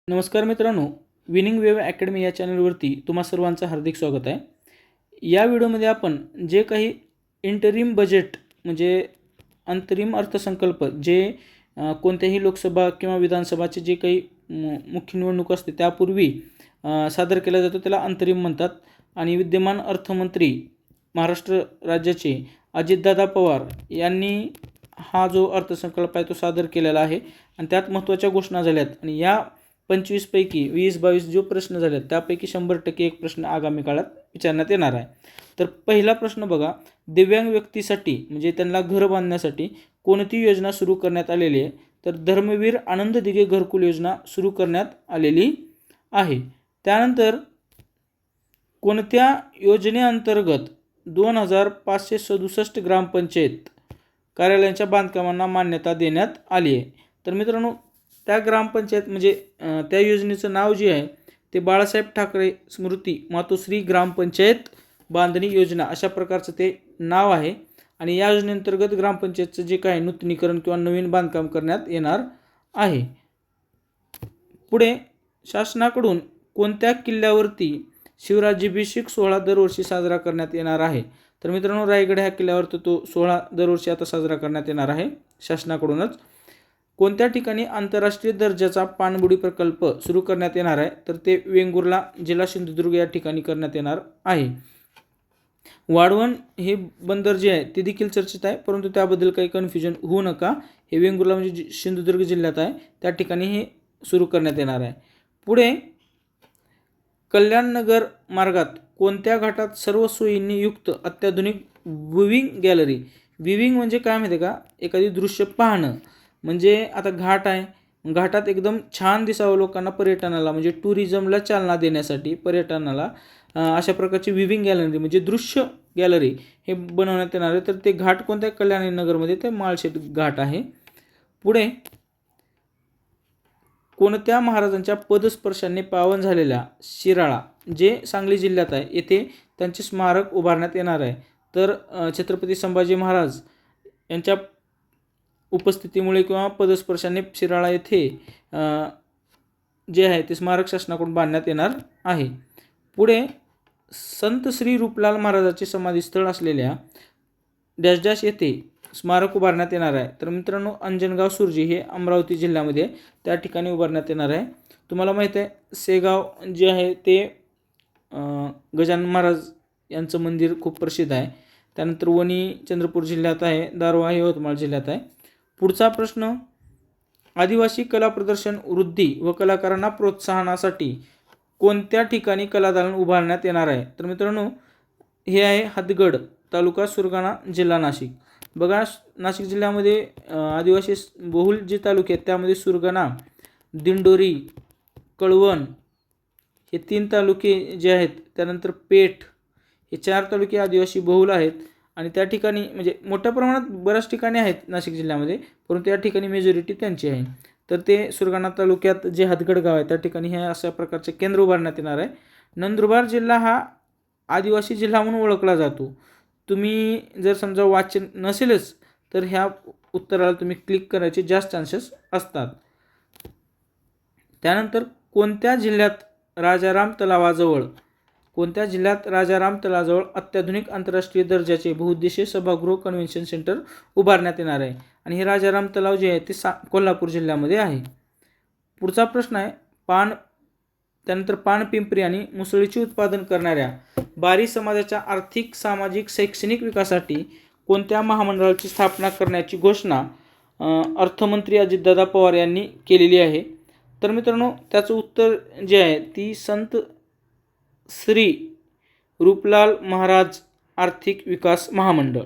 नमस्कार मित्रांनो, winning wave academy या चॅनलवरती तुम्हा सर्वांचं हार्दिक स्वागत आहे. या व्हिडिओमध्ये आपण जे काही इंटरिम बजेट म्हणजे अंतरिम अर्थसंकल्प जे कोणत्याही लोकसभा किंवा विधानसभाचे जे काही मुख्य निवडणूक असते त्यापूर्वी सादर केला जातो त्याला अंतरिम म्हणतात. आणि विद्यमान अर्थमंत्री महाराष्ट्र राज्याचे अजितदादा पवार यांनी हा जो अर्थसंकल्प आहे तो सादर केलेला आहे आणि त्यात महत्त्वाच्या घोषणा झाल्यात. आणि या 25 पैकी 20-22 जो प्रश्न झाले त्यापैकी 100% एक प्रश्न आगामी काळात विचारण्यात येणार आहे. तर पहिला प्रश्न बघा, दिव्यांग व्यक्तीसाठी म्हणजे त्यांना घर बांधण्यासाठी कोणती योजना सुरू करण्यात आलेली आहे? तर धर्मवीर आनंद दिघे घरकुल योजना सुरू करण्यात आलेली आहे. त्यानंतर कोणत्या योजनेअंतर्गत 2567 ग्रामपंचायत कार्यालयांच्या बांधकामांना मान्यता देण्यात आली आहे? तर मित्रांनो, त्या ग्रामपंचायत म्हणजे त्या योजनेचं नाव जे आहे ते बाळासाहेब ठाकरे स्मृती मातोश्री ग्रामपंचायत बांधणी योजना अशा प्रकारचं ते नाव आहे. आणि या योजनेअंतर्गत ग्रामपंचायतचं जे काय नूतनीकरण किंवा नवीन बांधकाम करण्यात येणार आहे. पुढे, शासनाकडून कोणत्या किल्ल्यावरती शिवराज्याभिषेक सोहळा दरवर्षी साजरा करण्यात येणार आहे? तर मित्रांनो, रायगड ह्या किल्ल्यावर तो सोहळा दरवर्षी आता साजरा करण्यात येणार आहे शासनाकडूनच. कोणत्या ठिकाणी आंतरराष्ट्रीय दर्जाचा पाणबुडी प्रकल्प सुरू करण्यात येणार आहे? तर ते वेंगुर्ला, जिल्हा सिंधुदुर्ग या ठिकाणी करण्यात येणार आहे. वाढवण हे बंदर जे आहे ते देखील चर्चेत आहे, परंतु त्याबद्दल काही कन्फ्युजन होऊ नका. हे वेंगुर्ला म्हणजे सिंधुदुर्ग जिल्ह्यात आहे, त्या ठिकाणी हे सुरू करण्यात येणार आहे. पुढे, कल्याणनगर मार्गात कोणत्या घाटात सर्व सोयींनी युक्त अत्याधुनिक व्ह्यूइंग गॅलरी? व्ह्यूइंग म्हणजे काय माहिती आहे का? एखादी दृश्य पाहणं. म्हणजे आता घाट आहे, घाटात एकदम छान दिसावं लोकांना, पर्यटनाला म्हणजे टुरिझमला चालना देण्यासाठी पर्यटनाला अशा प्रकारची व्ह्यूइंग गॅलरी म्हणजे दृश्य गॅलरी हे बनवण्यात येणार आहे. तर ते घाट कोणत्या? कल्याणनगरमध्ये ते माळशेत घाट आहे. पुढे, कोणत्या महाराजांच्या पदस्पर्शाने पावन झालेल्या शिराळा जे सांगली जिल्ह्यात आहे येथे त्यांचे स्मारक उभारण्यात येणार आहे? तर छत्रपती संभाजी महाराज यांच्या उपस्थितीमुळे किंवा पदस्पर्शाने शिराळा येथे जे आहे ते स्मारक शासनाकडून बांधण्यात येणार आहे. पुढे, संत श्री रूपलाल महाराजांचे समाधीस्थळ असलेल्या डॅश डॅश येथे स्मारक उभारण्यात येणार आहे? तर मित्रांनो, अंजनगाव सुर्जी हे अमरावती जिल्ह्यामध्ये त्या ठिकाणी उभारण्यात येणार आहे. तुम्हाला माहीत आहे शेगाव जे आहे ते गजानन महाराज यांचं मंदिर खूप प्रसिद्ध आहे. त्यानंतर वणी चंद्रपूर जिल्ह्यात आहे, दारव्हा हे यवतमाळ जिल्ह्यात आहे. पुढचा प्रश्न, आदिवासी कला प्रदर्शन वृद्धी व कलाकारांना प्रोत्साहनासाठी कोणत्या ठिकाणी कलादालन उभारण्यात येणार आहे? तर मित्रांनो, हे आहे हदगड, तालुका सुरगाणा, जिल्हा नाशिक. बघा, नाशिक जिल्ह्यामध्ये आदिवासी बहुल जे तालुके आहेत त्यामध्ये सुरगाणा, दिंडोरी, कळवण हे 3 तालुके जे आहेत, त्यानंतर पेठ हे 4 तालुके आदिवासी बहुल आहेत. आणि त्या ठिकाणी म्हणजे मोठ्या प्रमाणात बऱ्याच ठिकाणी आहेत नाशिक जिल्ह्यामध्ये, परंतु या ठिकाणी मेजॉरिटी त्यांची आहे. तर ते सुरगाणा तालुक्यात जे हदगड गाव आहे त्या ठिकाणी हे अशा प्रकारचे केंद्र उभारण्यात येणार आहे. नंदुरबार जिल्हा हा आदिवासी जिल्हा म्हणून ओळखला जातो. तुम्ही जर समजा वाचन नसेलच तर ह्या उत्तराला तुम्ही क्लिक करायचे जास्त चान्सेस असतात. त्यानंतर कोणत्या जिल्ह्यात राजाराम तलावाजवळ अत्याधुनिक आंतरराष्ट्रीय दर्जाचे बहुउद्देशीय सभागृह कन्व्हेन्शन सेंटर उभारण्यात येणार आहे? आणि हे राजाराम तलाव जे आहे ते कोल्हापूर जिल्ह्यामध्ये आहे. पुढचा प्रश्न आहे, त्यानंतर पानपिंपरी आणि मुसळीचे उत्पादन करणाऱ्या बारी समाजाच्या आर्थिक, सामाजिक, शैक्षणिक विकासासाठी कोणत्या महामंडळाची स्थापना करण्याची घोषणा अर्थमंत्री अजितदादा पवार यांनी केलेली आहे? तर मित्रांनो, त्याचं उत्तर जे आहे ती संत श्री रूपलाल महाराज आर्थिक विकास महामंडळ.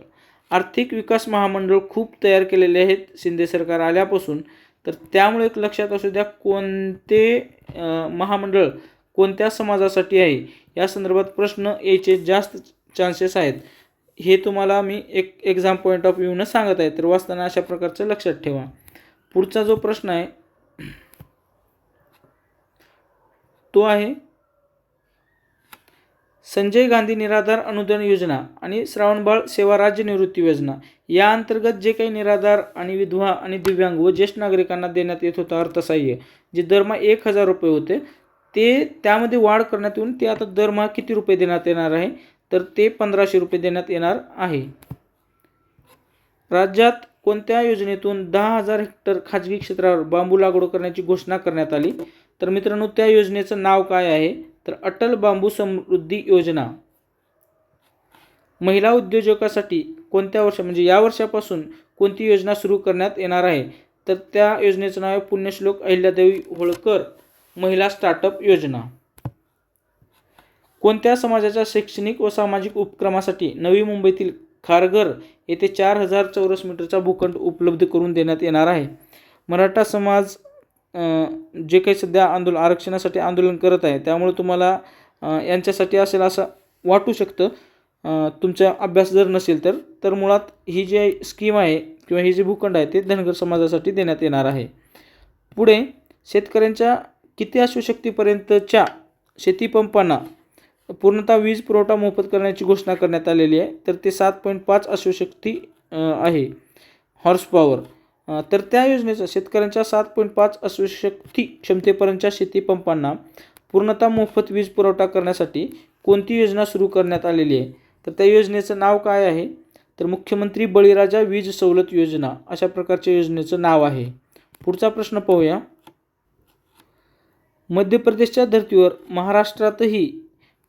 आर्थिक विकास महामंडळ खूप तयार केलेले आहेत शिंदे सरकार आल्यापासून. तर त्यामुळे एक लक्षात असू द्या, कोणते महामंडळ कोणत्या समाजासाठी आहे या संदर्भात प्रश्न यायचे जास्त चान्सेस आहेत. हे तुम्हाला मी एक एक्झाम पॉईंट ऑफ व्ह्यूनं सांगत आहे, तर वाचताना अशा प्रकारचं लक्षात ठेवा. पुढचा जो प्रश्न आहे तो आहे, संजय गांधी निराधार अनुदान योजना आणि श्रावणबाळ सेवा राज्य निवृत्ती योजना या अंतर्गत जे काही निराधार आणि विधवा आणि दिव्यांग व ज्येष्ठ नागरिकांना देण्यात येत होतं अर्थसहाय्य, जे दरमहा 1,000 रुपये होते, ते त्यामध्ये वाढ करण्यात येऊन ते आता दरमहा किती रुपये देण्यात येणार आहे, तर ते 1,500 रुपये देण्यात येणार आहे. राज्यात कोणत्या योजनेतून 10,000 हेक्टर खाजगी क्षेत्रावर बांबू लागवड करण्याची घोषणा करण्यात आली, तर मित्रांनो त्या योजनेचं नाव काय आहे, तर अटल बांबू समृद्धी योजना. महिला उद्योजकासाठी कोणत्या वर्षा म्हणजे या वर्षापासून कोणती योजना सुरू करण्यात येणार आहे, तर त्या योजनेचं नाव आहे पुण्यश्लोक अहिल्यादेवी होळकर महिला स्टार्टअप योजना. कोणत्या समाजाच्या शैक्षणिक व सामाजिक उपक्रमासाठी नवी मुंबईतील खारघर येथे 4,000 चौरस मीटरचा भूखंड उपलब्ध करून देण्यात येणार आहे. मराठा समाज जे काही सध्या आरक्षणासाठी आंदोलन करत आहे, त्यामुळे तुम्हाला यांच्यासाठी असेल असं वाटू शकतं, तुमचा अभ्यास जर नसेल तर मुळात ही जी स्कीम आहे किंवा ही जे भूखंड आहे ते धनगर समाजासाठी देण्यात येणार आहे. पुढे शेतकऱ्यांच्या किती अश्वशक्तीपर्यंतच्या शेतीपंपांना पूर्णतः वीज पुरवठा मोफत करण्याची घोषणा करण्यात आलेली आहे, तर ते 7.5 अश्वशक्ती आहे हॉर्स पॉवर. तर त्या योजनेचा शेतकऱ्यांच्या 7.5 अश्वशक्ती क्षमतेपर्यंतच्या शेतीपंपांना पूर्णतः मोफत वीज पुरवठा करण्यासाठी कोणती योजना सुरू करण्यात आलेली आहे, तर त्या योजनेचं नाव काय आहे, तर मुख्यमंत्री बळीराजा वीज सवलत योजना अशा प्रकारच्या योजनेचं नाव आहे. पुढचा प्रश्न पाहूया. मध्य प्रदेशच्या धर्तीवर महाराष्ट्रातही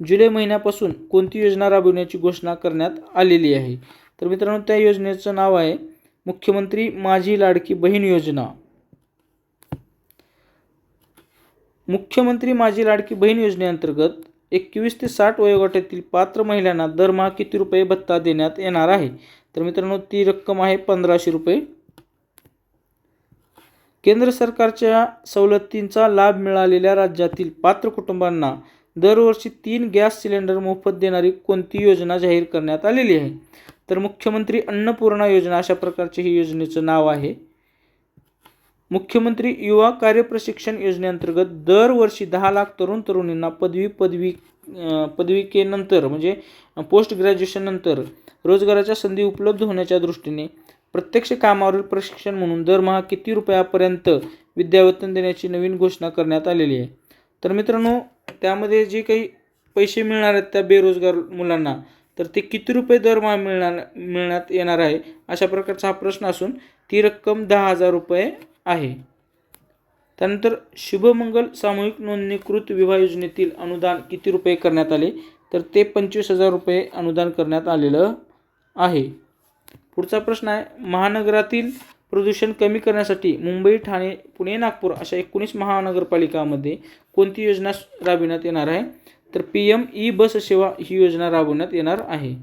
जुलै महिन्यापासून कोणती योजना राबविण्याची घोषणा करण्यात आलेली आहे, तर मित्रांनो त्या योजनेचं नाव आहे मुख्यमंत्री माझी लाडकी बहीण योजना. मुख्यमंत्री माझी लाडकी बहीण योजनेअंतर्गत 21 ते 60 वयोगटातील पात्र महिलांना दरमहा किती रुपये भत्ता देण्यात येणार आहे, तर मित्रांनो ती रक्कम आहे 1,500 रुपये. केंद्र सरकारच्या सवलतींचा लाभ मिळालेल्या राज्यातील पात्र कुटुंबांना दरवर्षी 3 गॅस सिलेंडर मोफत देणारी कोणती योजना जाहीर करण्यात आलेली आहे, तर मुख्यमंत्री अन्नपूर्णा योजना अशा प्रकारची ही योजनेचं नाव आहे. मुख्यमंत्री युवा कार्यप्रशिक्षण योजनेअंतर्गत दरवर्षी 10 लाख तरुण तरुणींना पदविकेनंतर म्हणजे पोस्ट ग्रॅज्युएशननंतर रोजगाराच्या संधी उपलब्ध होण्याच्या दृष्टीने प्रत्यक्ष कामावरील प्रशिक्षण म्हणून दरमहा किती रुपयापर्यंत विद्यावेतन देण्याची नवीन घोषणा करण्यात आलेली आहे. तर मित्रांनो त्यामध्ये जे काही पैसे मिळणार आहेत त्या बेरोजगार मुलांना, तर ते किती रुपये दरमहा मिळण्यात येणार आहे अशा प्रकारचा हा प्रश्न असून ती रक्कम 10,000 रुपये आहे. त्यानंतर शुभमंगल सामूहिक नोंदणीकृत विवाह योजनेतील अनुदान किती रुपये करण्यात आले, तर ते 25,000 रुपये अनुदान करण्यात आलेलं आहे. पुढचा प्रश्न आहे. महानगरातील प्रदूषण कमी करण्यासाठी मुंबई, ठाणे, पुणे, नागपूर अशा 19 महानगरपालिकांमध्ये कोणती योजना राबविण्यात येणार आहे, तर PM ई बस सेवा ही योजना राबवण्यात येणार आहे.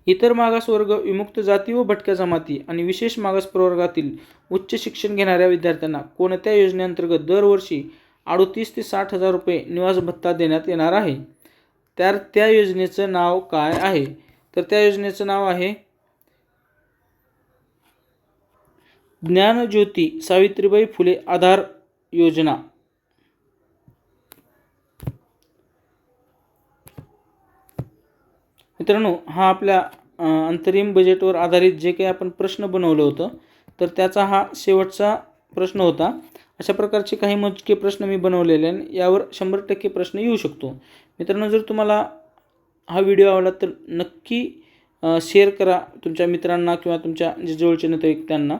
इतर मागासवर्ग, विमुक्त जाती व भटक्या जमाती आणि विशेष मागास प्रवर्गातील उच्च शिक्षण घेणाऱ्या विद्यार्थ्यांना कोणत्या योजनेअंतर्गत दरवर्षी 38 ते 60,000 रुपये निवास भत्ता देण्यात येणार आहे, तर त्या योजनेचं नाव काय आहे, तर त्या योजनेचं नाव आहे ज्ञानज्योती सावित्रीबाई फुले आधार योजना. मित्रांनो हा आपल्या अंतरिम बजेटवर आधारित जे काही आपण प्रश्न बनवलं होतं, तर त्याचा हा शेवटचा प्रश्न होता. अशा प्रकारचे काही मोजके प्रश्न मी बनवलेले आहेत, यावर 100% प्रश्न येऊ शकतो. मित्रांनो जर तुम्हाला हा व्हिडिओ आवडला तर नक्की शेअर करा तुमच्या मित्रांना किंवा तुमच्या जे जवळचे नातेवाईक त्यांना,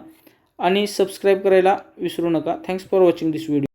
आणि सबस्क्राईब करायला विसरू नका. Thanks for watching this video.